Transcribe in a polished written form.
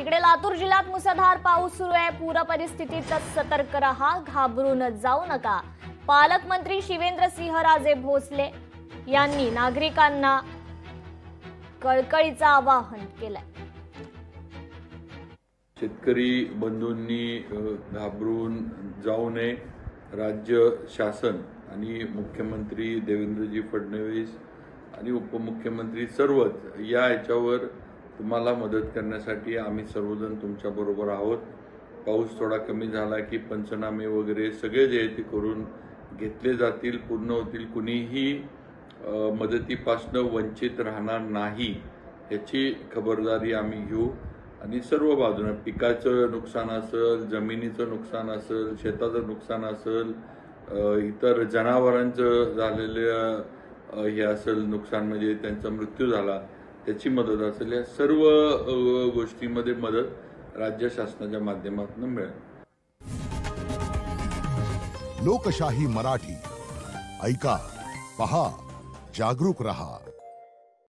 इकडे लातूर जिल्ह्यात मुसळधार पाऊस सुरू आहे। पूर परिस्थितीत सतर्क रहा, घाबरून जाऊ नका। पालकमंत्री शिवेंद्रसिंहराजे भोसले यांनी नागरिकांना कळकळीचं आवाहन केलंय। शेतकरी बंधूंनी घाबरून जाऊ नये। राज्य शासन आणि मुख्यमंत्री देवेंद्रजी फडणवीस आणि उपमुख्यमंत्री सर्वच याच्यावर तुम्हाला मदत करण्यासाठी आम्ही सर्वजण तुमच्या बरोबर आहोत। पाऊस थोडा कमी झाला की पंचनामे वगैरे सगळे जे ते करून घेतले जातील, पूर्ण होतील। कुणीही मदतीपासून वंचित राहणार नाही याची खबरदारी आम्ही घेऊ। आणि सर्व बाजूने पिकाचं नुकसान असेल, जमिनीचं नुकसान असेल, शेताचं नुकसान असेल, इतर जनावरांचं झालेलं हे असेल नुकसान, म्हणजे त्यांचा मृत्यू झाला त्याची मदत असेल, या सर्व गोष्टींमध्ये मदत राज्य शासनाच्या माध्यमातून मिळेल। लोकशाही मराठी ऐका, पहा, जागरूक रहा।